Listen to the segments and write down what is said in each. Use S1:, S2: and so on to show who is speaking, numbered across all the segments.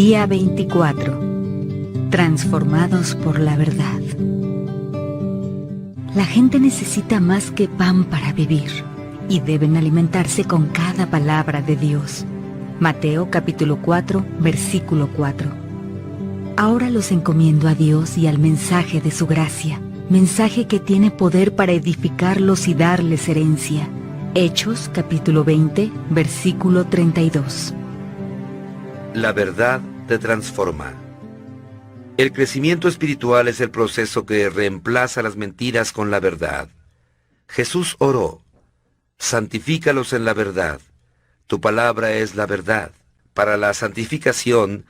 S1: Día 24. Transformados por la verdad. La gente necesita más que pan para vivir y deben alimentarse con cada palabra de Dios. Mateo capítulo 4, versículo 4. Ahora los encomiendo a Dios y al mensaje de su gracia, mensaje que tiene poder para edificarlos y darles herencia. Hechos capítulo 20, versículo 32.
S2: La verdad te transforma. El crecimiento espiritual es el proceso que reemplaza las mentiras con la verdad. Jesús oró: santifícalos en la verdad. Tu palabra es la verdad. Para la santificación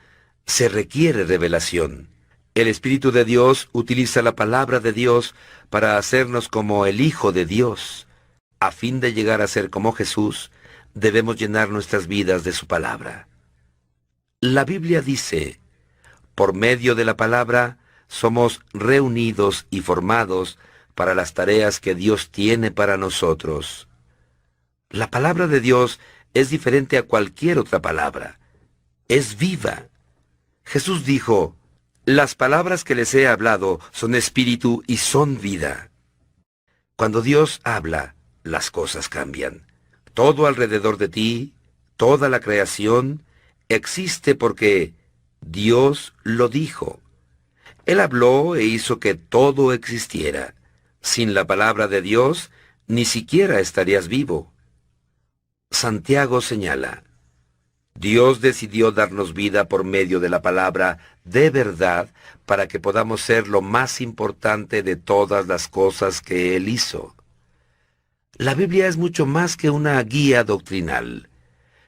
S2: se requiere revelación. El Espíritu de Dios utiliza la palabra de Dios para hacernos como el Hijo de Dios. A fin de llegar a ser como Jesús, debemos llenar nuestras vidas de su palabra. La Biblia dice: por medio de la palabra somos reunidos y formados para las tareas que Dios tiene para nosotros. La palabra de Dios es diferente a cualquier otra palabra. Es viva. Jesús dijo: las palabras que les he hablado son espíritu y son vida. Cuando Dios habla, las cosas cambian. Todo alrededor de ti, toda la creación, existe porque Dios lo dijo. Él habló e hizo que todo existiera. Sin la palabra de Dios, ni siquiera estarías vivo. Santiago señala: Dios decidió darnos vida por medio de la palabra de verdad para que podamos ser lo más importante de todas las cosas que Él hizo. La Biblia es mucho más que una guía doctrinal.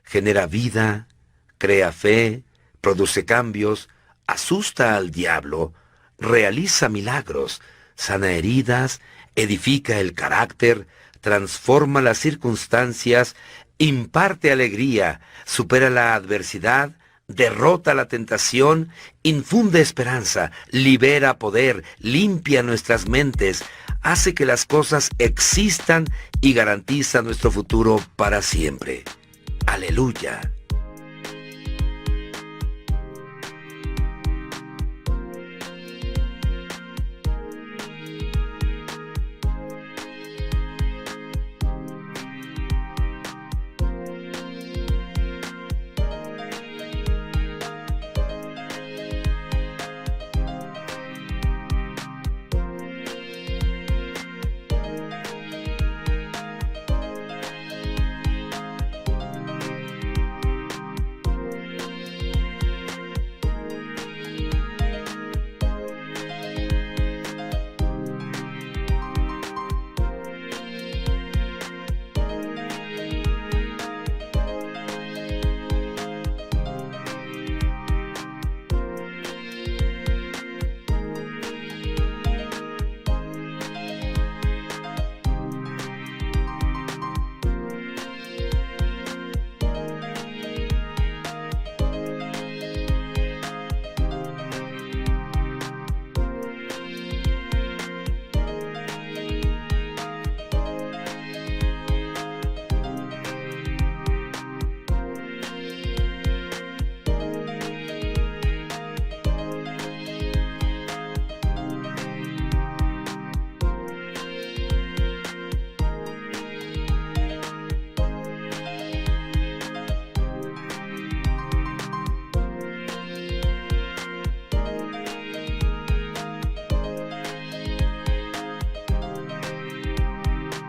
S2: Genera vida, crea fe, produce cambios, asusta al diablo, realiza milagros, sana heridas, edifica el carácter, transforma las circunstancias, imparte alegría, supera la adversidad, derrota la tentación, infunde esperanza, libera poder, limpia nuestras mentes, hace que las cosas existan y garantiza nuestro futuro para siempre. ¡Aleluya!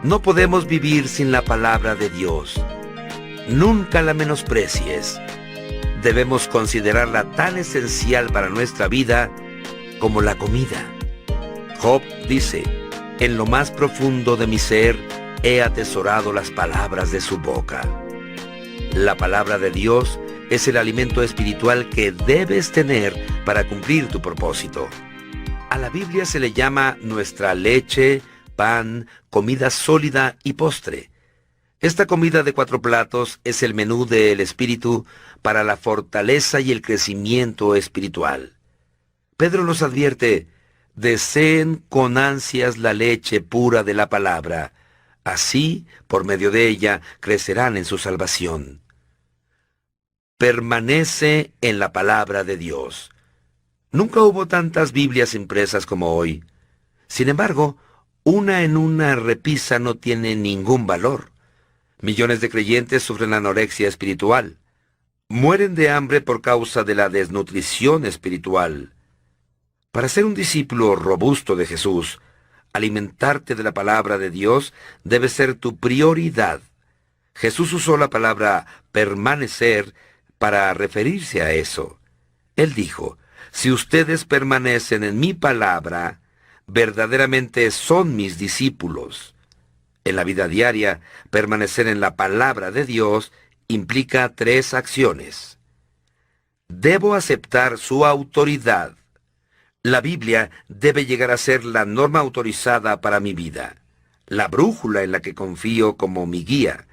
S2: No podemos vivir sin la palabra de Dios. Nunca la menosprecies. Debemos considerarla tan esencial para nuestra vida como la comida. Job dice: en lo más profundo de mi ser he atesorado las palabras de su boca. La palabra de Dios es el alimento espiritual que debes tener para cumplir tu propósito. A la Biblia se le llama nuestra leche, pan, comida sólida y postre. Esta comida de 4 platos es el menú del Espíritu para la fortaleza y el crecimiento espiritual. Pedro nos advierte: deseen con ansias la leche pura de la palabra. Así, por medio de ella, crecerán en su salvación. permanece en la palabra de Dios. Nunca hubo tantas Biblias impresas como hoy. Sin embargo, una en una repisa no tiene ningún valor. Millones de creyentes sufren anorexia espiritual. Mueren de hambre por causa de la desnutrición espiritual. Para ser un discípulo robusto de Jesús, alimentarte de la palabra de Dios debe ser tu prioridad. Jesús usó la palabra permanecer para referirse a eso. Él dijo, si ustedes permanecen en mi palabra, verdaderamente son mis discípulos. En la vida diaria, permanecer en la palabra de Dios implica 3 acciones. Debo aceptar su autoridad. La Biblia debe llegar a ser la norma autorizada para mi vida, la brújula en la que confío como mi guía,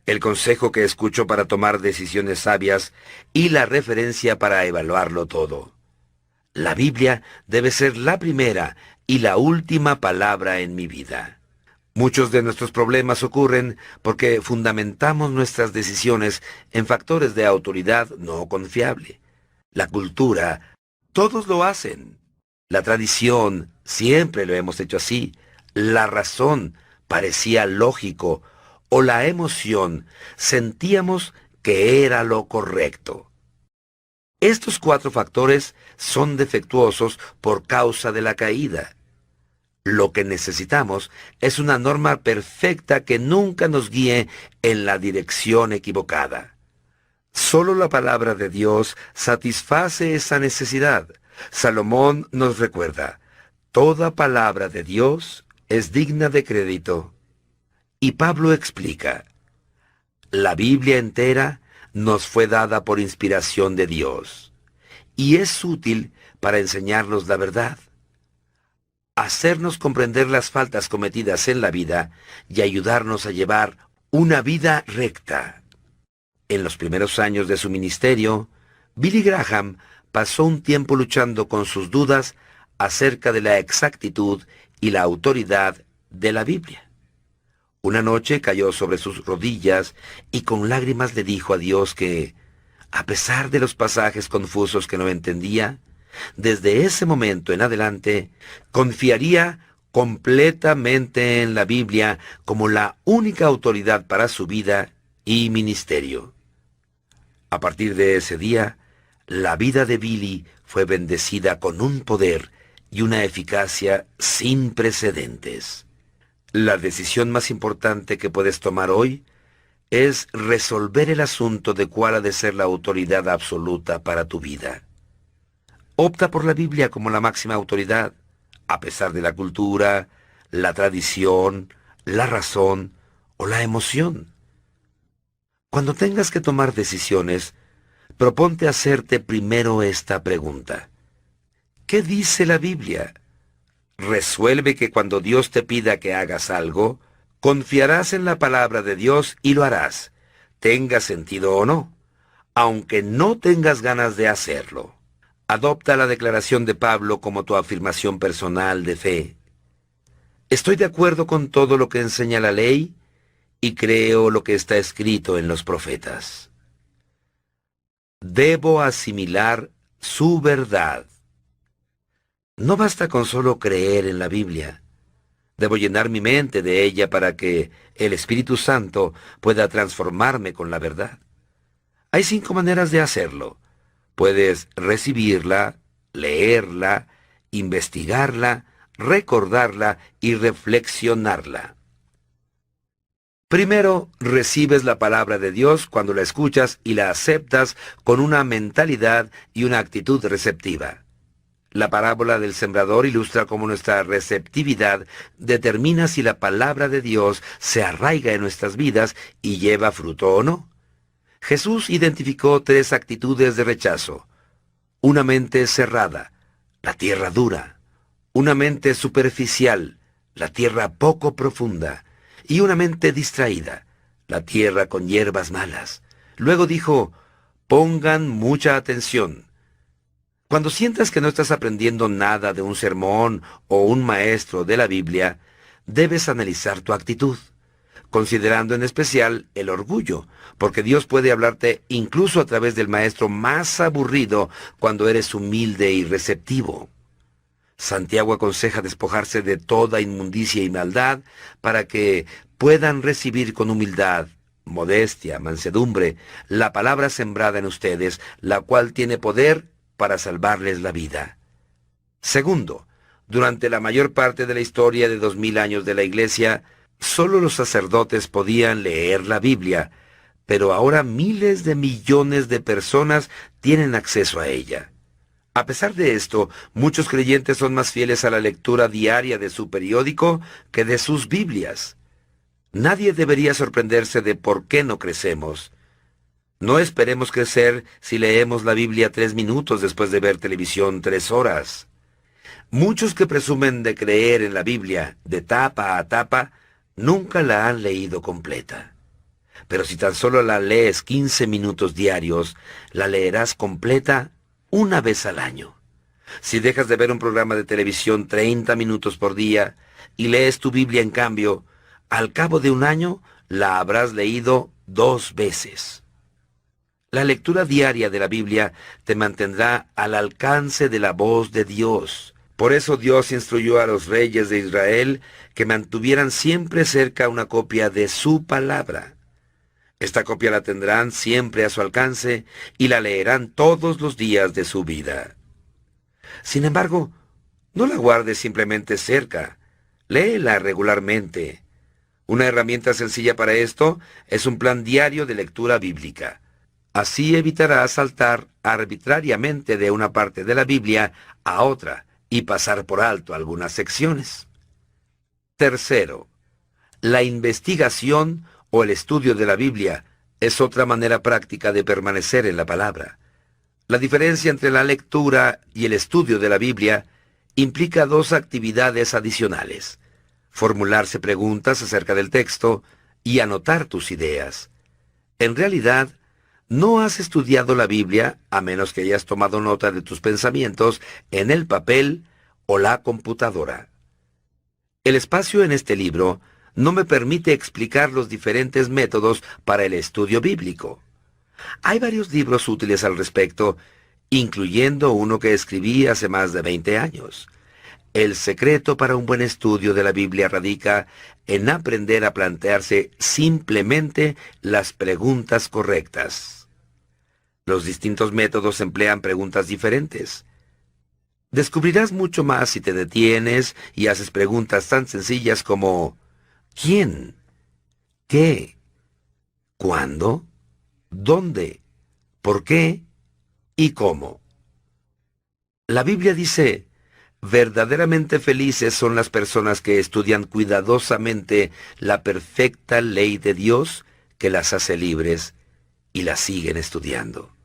S2: el consejo que escucho para tomar decisiones sabias y la referencia para evaluarlo todo. La Biblia debe ser la primera y la última palabra en mi vida. Muchos de nuestros problemas ocurren porque fundamentamos nuestras decisiones en factores de autoridad no confiable. La cultura, todos lo hacen. La tradición, siempre lo hemos hecho así. La razón, parecía lógico. O la emoción, sentíamos que era lo correcto. Estos 4 factores son defectuosos por causa de la caída. Lo que necesitamos es una norma perfecta que nunca nos guíe en la dirección equivocada. Solo la palabra de Dios satisface esa necesidad. Salomón nos recuerda, toda palabra de Dios es digna de crédito. Y Pablo explica, la Biblia entera nos fue dada por inspiración de Dios, y es útil para enseñarnos la verdad, hacernos comprender las faltas cometidas en la vida y ayudarnos a llevar una vida recta. En los primeros años de su ministerio, Billy Graham pasó un tiempo luchando con sus dudas acerca de la exactitud y la autoridad de la Biblia. Una noche cayó sobre sus rodillas y con lágrimas le dijo a Dios que, a pesar de los pasajes confusos que no entendía, desde ese momento en adelante confiaría completamente en la Biblia como la única autoridad para su vida y ministerio. A partir de ese día, la vida de Billy fue bendecida con un poder y una eficacia sin precedentes. La decisión más importante que puedes tomar hoy es resolver el asunto de cuál ha de ser la autoridad absoluta para tu vida. Opta por la Biblia como la máxima autoridad, a pesar de la cultura, la tradición, la razón o la emoción. Cuando tengas que tomar decisiones, proponte hacerte primero esta pregunta. ¿Qué dice la Biblia? Resuelve que cuando Dios te pida que hagas algo, confiarás en la palabra de Dios y lo harás, tenga sentido o no, aunque no tengas ganas de hacerlo. Adopta la declaración de Pablo como tu afirmación personal de fe. Estoy de acuerdo con todo lo que enseña la ley y creo lo que está escrito en los profetas. Debo asimilar su verdad. No basta con solo creer en la Biblia. Debo llenar mi mente de ella para que el Espíritu Santo pueda transformarme con la verdad. Hay 5 maneras de hacerlo. Puedes recibirla, leerla, investigarla, recordarla y reflexionarla. Primero, recibes la palabra de Dios cuando la escuchas y la aceptas con una mentalidad y una actitud receptiva. La parábola del sembrador ilustra cómo nuestra receptividad determina si la palabra de Dios se arraiga en nuestras vidas y lleva fruto o no. Jesús identificó 3 actitudes de rechazo. Una mente cerrada, la tierra dura. Una mente superficial, la tierra poco profunda. Y una mente distraída, la tierra con hierbas malas. Luego dijo, pongan mucha atención. Cuando sientas que no estás aprendiendo nada de un sermón o un maestro de la Biblia, debes analizar tu actitud. considerando en especial el orgullo, porque Dios puede hablarte incluso a través del maestro más aburrido cuando eres humilde y receptivo. Santiago aconseja despojarse de toda inmundicia y maldad para que puedan recibir con humildad, modestia, mansedumbre, la palabra sembrada en ustedes, la cual tiene poder para salvarles la vida. Segundo, durante la mayor parte de la historia de 2000 años de la Iglesia, solo los sacerdotes podían leer la Biblia, pero ahora miles de millones de personas tienen acceso a ella. A pesar de esto, muchos creyentes son más fieles a la lectura diaria de su periódico que de sus Biblias. Nadie debería sorprenderse de por qué no crecemos. No esperemos crecer si leemos la Biblia 3 minutos después de ver televisión 3 horas. Muchos que presumen de creer en la Biblia de tapa a tapa, nunca la han leído completa. Pero si tan solo la lees 15 minutos diarios, la leerás completa una vez al año. Si dejas de ver un programa de televisión 30 minutos por día y lees tu Biblia en cambio, al cabo de un año la habrás leído 2 veces. La lectura diaria de la Biblia te mantendrá al alcance de la voz de Dios. Por eso Dios instruyó a los reyes de Israel que mantuvieran siempre cerca una copia de su palabra. Esta copia la tendrán siempre a su alcance y la leerán todos los días de su vida. Sin embargo, no la guardes simplemente cerca, léela regularmente. Una herramienta sencilla para esto es un plan diario de lectura bíblica. Así evitarás saltar arbitrariamente de una parte de la Biblia a otra y pasar por alto algunas secciones. Tercero, la investigación o el estudio de la Biblia es otra manera práctica de permanecer en la palabra. La diferencia entre la lectura y el estudio de la Biblia implica 2 actividades adicionales: formularse preguntas acerca del texto y anotar tus ideas. En realidad, no has estudiado la Biblia a menos que hayas tomado nota de tus pensamientos en el papel o la computadora. El espacio en este libro no me permite explicar los diferentes métodos para el estudio bíblico. Hay varios libros útiles al respecto, incluyendo uno que escribí hace más de 20 años. El secreto para un buen estudio de la Biblia radica en aprender a plantearse simplemente las preguntas correctas. Los distintos métodos emplean preguntas diferentes. Descubrirás mucho más si te detienes y haces preguntas tan sencillas como ¿quién? ¿Qué? ¿Cuándo? ¿Dónde? ¿Por qué? ¿Y cómo? La Biblia dice: verdaderamente felices son las personas que estudian cuidadosamente la perfecta ley de Dios, que las hace libres, y las siguen estudiando.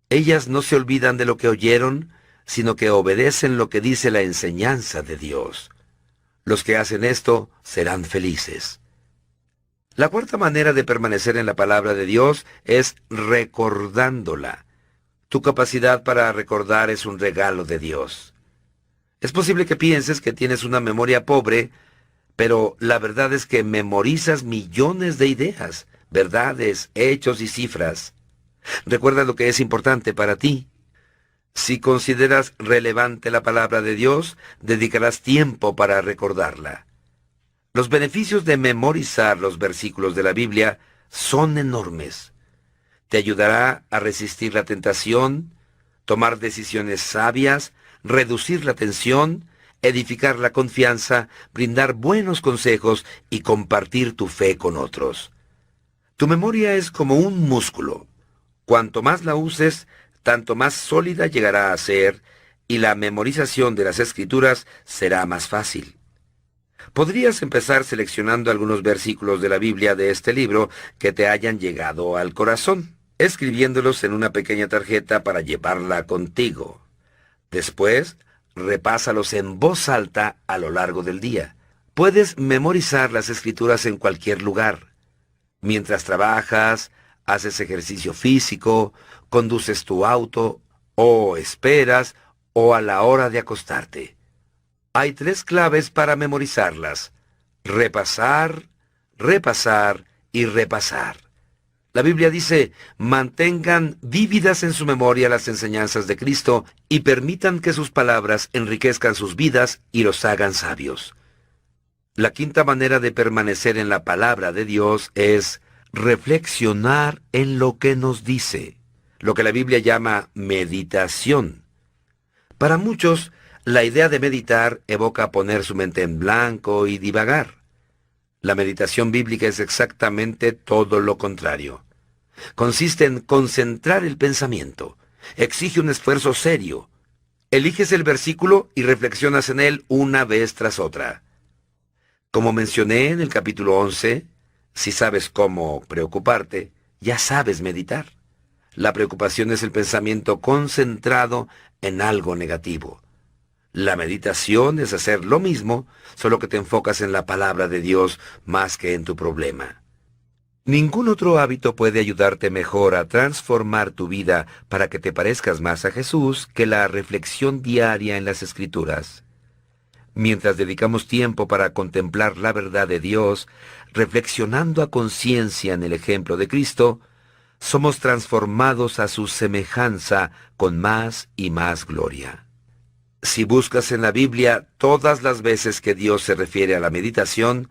S2: Ellas no se olvidan de lo que oyeron, sino que obedecen lo que dice la enseñanza de Dios. Los que hacen esto serán felices. La cuarta manera de permanecer en la palabra de Dios es recordándola. Tu capacidad para recordar es un regalo de Dios. Es posible que pienses que tienes una memoria pobre, pero la verdad es que memorizas millones de ideas, verdades, hechos y cifras. Recuerda lo que es importante para ti. Si consideras relevante la palabra de Dios, dedicarás tiempo para recordarla. Los beneficios de memorizar los versículos de la Biblia son enormes. Te ayudará a resistir la tentación, tomar decisiones sabias, reducir la tensión, edificar la confianza, brindar buenos consejos y compartir tu fe con otros. Tu memoria es como un músculo. Cuanto más la uses, tanto más sólida llegará a ser, y la memorización de las Escrituras será más fácil. Podrías empezar seleccionando algunos versículos de la Biblia de este libro que te hayan llegado al corazón, escribiéndolos en una pequeña tarjeta para llevarla contigo. Después, repásalos en voz alta a lo largo del día. Puedes memorizar las Escrituras en cualquier lugar. Mientras trabajas, haces ejercicio físico, conduces tu auto, o esperas, o a la hora de acostarte. Hay 3 claves para memorizarlas: repasar, repasar y repasar. La Biblia dice, mantengan vívidas en su memoria las enseñanzas de Cristo y permitan que sus palabras enriquezcan sus vidas y los hagan sabios. La quinta manera de permanecer en la palabra de Dios es reflexionar en lo que nos dice, lo que la Biblia llama meditación. Para muchos, la idea de meditar evoca poner su mente en blanco y divagar. La meditación bíblica es exactamente todo lo contrario. Consiste en concentrar el pensamiento. Exige un esfuerzo serio. Eliges el versículo y reflexionas en él una vez tras otra. Como mencioné en el capítulo 11, si sabes cómo preocuparte, ya sabes meditar. La preocupación es el pensamiento concentrado en algo negativo. La meditación es hacer lo mismo, solo que te enfocas en la palabra de Dios más que en tu problema. Ningún otro hábito puede ayudarte mejor a transformar tu vida para que te parezcas más a Jesús que la reflexión diaria en las Escrituras. Mientras dedicamos tiempo para contemplar la verdad de Dios, reflexionando a conciencia en el ejemplo de Cristo, somos transformados a su semejanza con más y más gloria. Si buscas en la Biblia todas las veces que Dios se refiere a la meditación,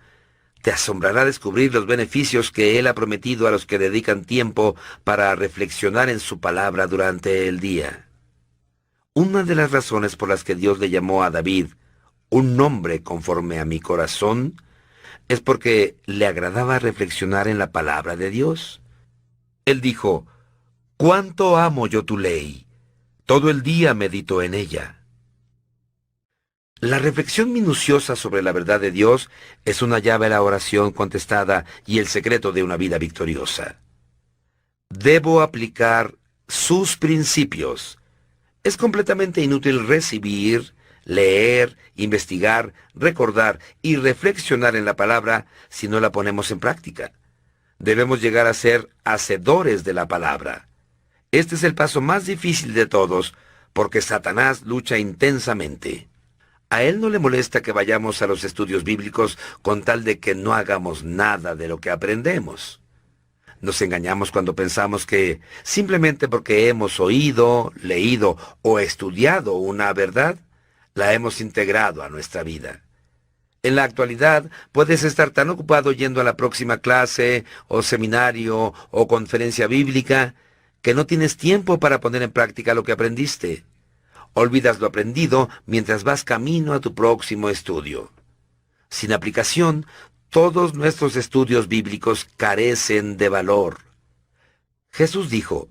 S2: te asombrará descubrir los beneficios que Él ha prometido a los que dedican tiempo para reflexionar en su palabra durante el día. Una de las razones por las que Dios le llamó a David un nombre conforme a mi corazón es porque le agradaba reflexionar en la palabra de Dios. Él dijo, «¿Cuánto amo yo tu ley? Todo el día medito en ella». La reflexión minuciosa sobre la verdad de Dios es una llave a la oración contestada y el secreto de una vida victoriosa. Debo aplicar sus principios. Es completamente inútil recibir, leer, investigar, recordar y reflexionar en la palabra si no la ponemos en práctica. Debemos llegar a ser hacedores de la palabra. Este es el paso más difícil de todos, porque Satanás lucha intensamente. A él no le molesta que vayamos a los estudios bíblicos con tal de que no hagamos nada de lo que aprendemos. Nos engañamos cuando pensamos que simplemente porque hemos oído, leído o estudiado una verdad, la hemos integrado a nuestra vida. En la actualidad puedes estar tan ocupado yendo a la próxima clase o seminario o conferencia bíblica que no tienes tiempo para poner en práctica lo que aprendiste. Olvidas lo aprendido mientras vas camino a tu próximo estudio. Sin aplicación, todos nuestros estudios bíblicos carecen de valor. Jesús dijo,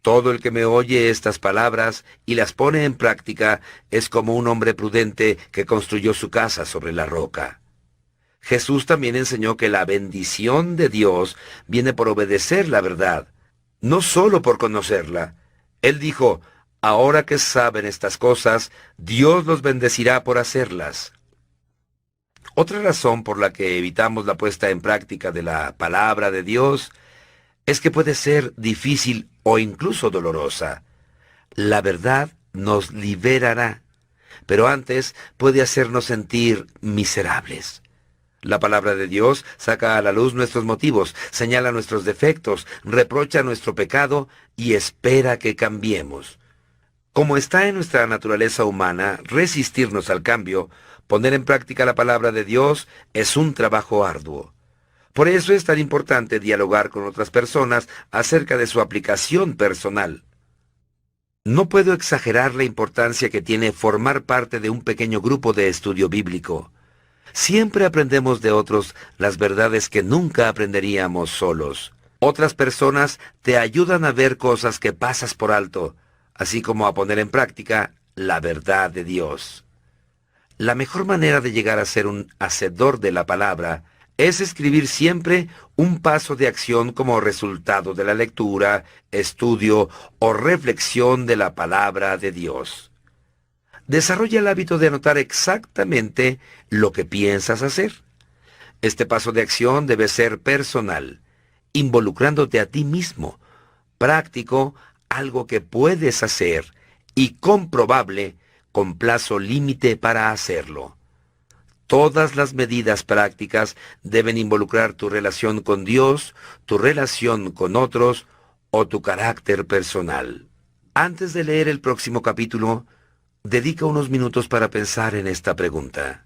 S2: «Todo el que me oye estas palabras y las pone en práctica es como un hombre prudente que construyó su casa sobre la roca». Jesús también enseñó que la bendición de Dios viene por obedecer la verdad, no solo por conocerla. Él dijo, «Ahora que saben estas cosas, Dios los bendecirá por hacerlas». Otra razón por la que evitamos la puesta en práctica de la palabra de Dios es que puede ser difícil o incluso dolorosa. La verdad nos liberará, pero antes puede hacernos sentir miserables. La palabra de Dios saca a la luz nuestros motivos, señala nuestros defectos, reprocha nuestro pecado y espera que cambiemos. Como está en nuestra naturaleza humana resistirnos al cambio, poner en práctica la palabra de Dios es un trabajo arduo. Por eso es tan importante dialogar con otras personas acerca de su aplicación personal. No puedo exagerar la importancia que tiene formar parte de un pequeño grupo de estudio bíblico. Siempre aprendemos de otros las verdades que nunca aprenderíamos solos. Otras personas te ayudan a ver cosas que pasas por alto, así como a poner en práctica la verdad de Dios. La mejor manera de llegar a ser un hacedor de la palabra es escribir siempre un paso de acción como resultado de la lectura, estudio o reflexión de la palabra de Dios. Desarrolla el hábito de anotar exactamente lo que piensas hacer. Este paso de acción debe ser personal, involucrándote a ti mismo, práctico, algo que puedes hacer y comprobable con plazo límite para hacerlo. Todas las medidas prácticas deben involucrar tu relación con Dios, tu relación con otros o tu carácter personal. Antes de leer el próximo capítulo, dedica unos minutos para pensar en esta pregunta.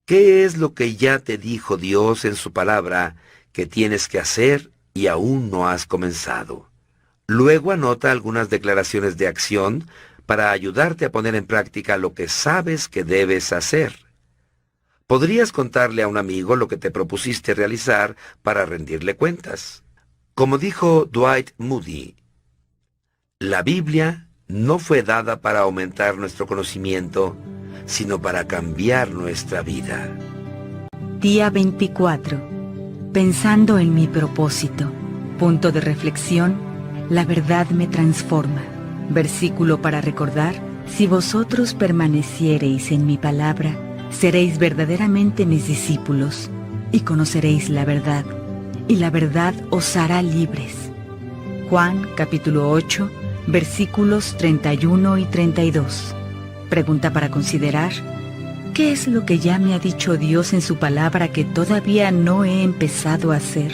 S2: ¿Qué es lo que ya te dijo Dios en su palabra que tienes que hacer y aún no has comenzado? Luego anota algunas declaraciones de acción para ayudarte a poner en práctica lo que sabes que debes hacer. Podrías contarle a un amigo lo que te propusiste realizar para rendirle cuentas. Como dijo Dwight Moody, la Biblia no fue dada para aumentar nuestro conocimiento, sino para cambiar nuestra vida.
S1: Día 24. Pensando en mi propósito. Punto de reflexión. La verdad me transforma. Versículo para recordar. Si vosotros permaneciereis en mi palabra, seréis verdaderamente mis discípulos, y conoceréis la verdad, y la verdad os hará libres. Juan capítulo 8, versículos 31 y 32. Pregunta para considerar: ¿qué es lo que ya me ha dicho Dios en su palabra que todavía no he empezado a hacer?